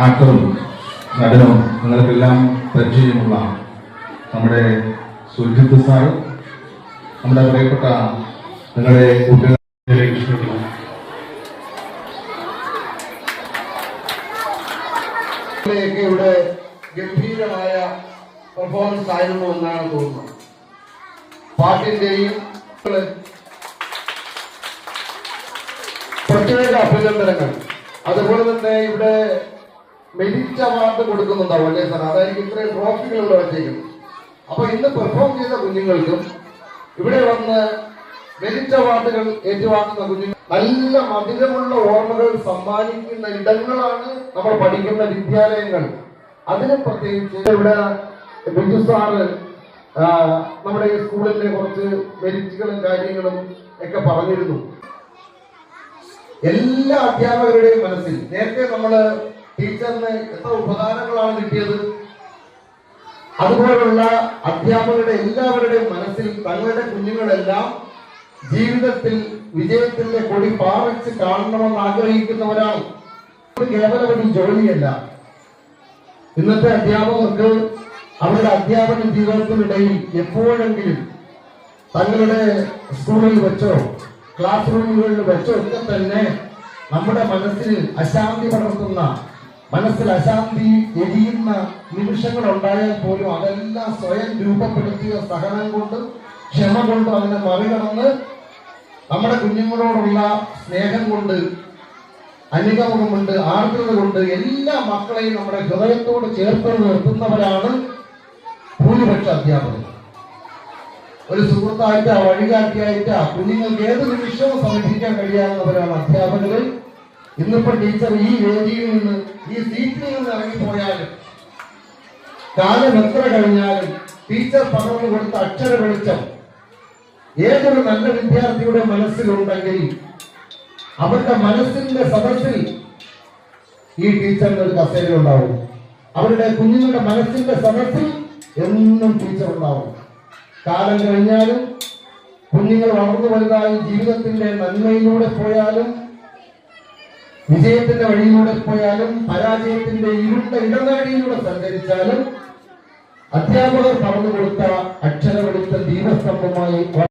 ആക്ടറും നടനും നിങ്ങൾക്കെല്ലാം പരിചയമുള്ള നമ്മുടെ സുജിത് സാർ, നമ്മുടെ പ്രിയപ്പെട്ട നിങ്ങളുടെ കുട്ടികളിലേക്ക് ക്ഷണിക്കുന്നു. ഇവിടെ ഗംഭീരമായ പെർഫോമൻസ് ആയിരുന്നു എന്നാണ് തോന്നുന്നത്. പാട്ടിന്റെയും പ്രത്യേക അഭിനന്ദനങ്ങൾ. അതുപോലെ തന്നെ ഇവിടെ മെരിറ്റ് അവാർഡ് കൊടുക്കുന്നുണ്ടാവും അല്ലേ സാർ? അതായിരിക്കും ഇത്രയും ട്രോഫികൾ ഇവിടെ വച്ചേക്കുന്നത്. അപ്പൊ ഇന്ന് പെർഫോം ചെയ്ത കുഞ്ഞുങ്ങൾക്കും ഇവിടെ വന്ന് മെരിറ്റ് അവാർഡുകൾ ഏറ്റുവാങ്ങുന്ന കുഞ്ഞുങ്ങൾ നല്ല മധുരമുള്ള ഓർമ്മകൾ സമ്മാനിക്കുന്ന ഇടങ്ങളാണ് നമ്മൾ പഠിക്കുന്ന വിദ്യാലയങ്ങൾ. അതിന് പ്രത്യേകിച്ച് ഇവിടെ ബിജു സാറ് നമ്മുടെ ഈ സ്കൂളിന്റെ കുറച്ച് മെരിറ്റുകളും കാര്യങ്ങളും ഒക്കെ പറഞ്ഞിരുന്നു. എല്ലാ അധ്യാപകരുടെയും മനസ്സിൽ നേരത്തെ നമ്മള് ടീച്ചറിന് എത്ര ഉപകാരങ്ങളാണ് കിട്ടിയത്, അതുപോലുള്ള അധ്യാപകരുടെ എല്ലാവരുടെയും മനസ്സിൽ തങ്ങളുടെ കുഞ്ഞുങ്ങളെല്ലാം ജീവിതത്തിൽ വിജയത്തിന്റെ കൊടി പാറിച്ച് കാണണമെന്ന് ആഗ്രഹിക്കുന്നവരാണ്. കേവലം ഒരു ജോലിയല്ല. ഇന്നത്തെ അധ്യാപകർക്ക് അവരുടെ അധ്യാപന ജീവിതത്തിനിടയിൽ എപ്പോഴെങ്കിലും തങ്ങളുടെ സ്കൂളിൽ വെച്ചോ ക്ലാസ് റൂമുകളിൽ വെച്ചോ ഒക്കെ തന്നെ നമ്മുടെ മനസ്സിൽ അശാന്തി പടർത്തുന്ന, മനസ്സിൽ അശാന്തി എരിയുന്ന നിമിഷങ്ങൾ ഉണ്ടായാൽ പോലും അതെല്ലാം സ്വയം രൂപപ്പെടുത്തിയ സഹനം കൊണ്ട്, ക്ഷമ കൊണ്ട് അതിനെ മറികടന്ന് നമ്മുടെ കുഞ്ഞുങ്ങളോടുള്ള സ്നേഹം കൊണ്ട്, അനുഗമനം കൊണ്ട്, ആർദ്രത കൊണ്ട് എല്ലാ മക്കളെയും നമ്മുടെ ഹൃദയത്തോട് ചേർത്ത് നിർത്തുന്നവരാണ് ഭൂരിപക്ഷ അധ്യാപകർ. ഒരു സുഹൃത്തായിട്ടാ, വഴികാട്ടിയായിട്ടാ കുഞ്ഞുങ്ങൾക്ക് ഏത് നിമിഷവും സമർപ്പിക്കാൻ കഴിയാവുന്നവരാണ് അധ്യാപകർ. ഇന്നിപ്പോ ടീച്ചർ ഈ വേദിയിൽ നിന്ന്, ഈ സീറ്റിൽ നിന്ന് ഇറങ്ങിപ്പോയാലും, കാലം എത്ര കഴിഞ്ഞാലും ടീച്ചർ പകർന്നു കൊടുത്ത അക്ഷര വെളിച്ചം ഏതൊരു നല്ല വിദ്യാർത്ഥിയുടെ മനസ്സിലുണ്ടെങ്കിൽ അവരുടെ മനസ്സിന്റെ സദസ്സിൽ ഈ ടീച്ചറിന്റെ ഒരു കസേര ഉണ്ടാവും. അവരുടെ കുഞ്ഞുങ്ങളുടെ മനസ്സിന്റെ സദസ്സിൽ എന്നും ടീച്ചർ ഉണ്ടാവും. കാലം കഴിഞ്ഞാലും കുഞ്ഞുങ്ങൾ വളർന്നു വലുതായി ജീവിതത്തിന്റെ നന്മയിലൂടെ പോയാലും, വിജയത്തിന്റെ വഴിയിലൂടെ പോയാലും, പരാജയത്തിന്റെ ഇരുണ്ട ഇടനാഴിയിലൂടെ സഞ്ചരിച്ചാലും അധ്യാപകർ പറഞ്ഞു കൊടുത്ത അക്ഷര വെളിച്ച ദീപസ്തംഭമായി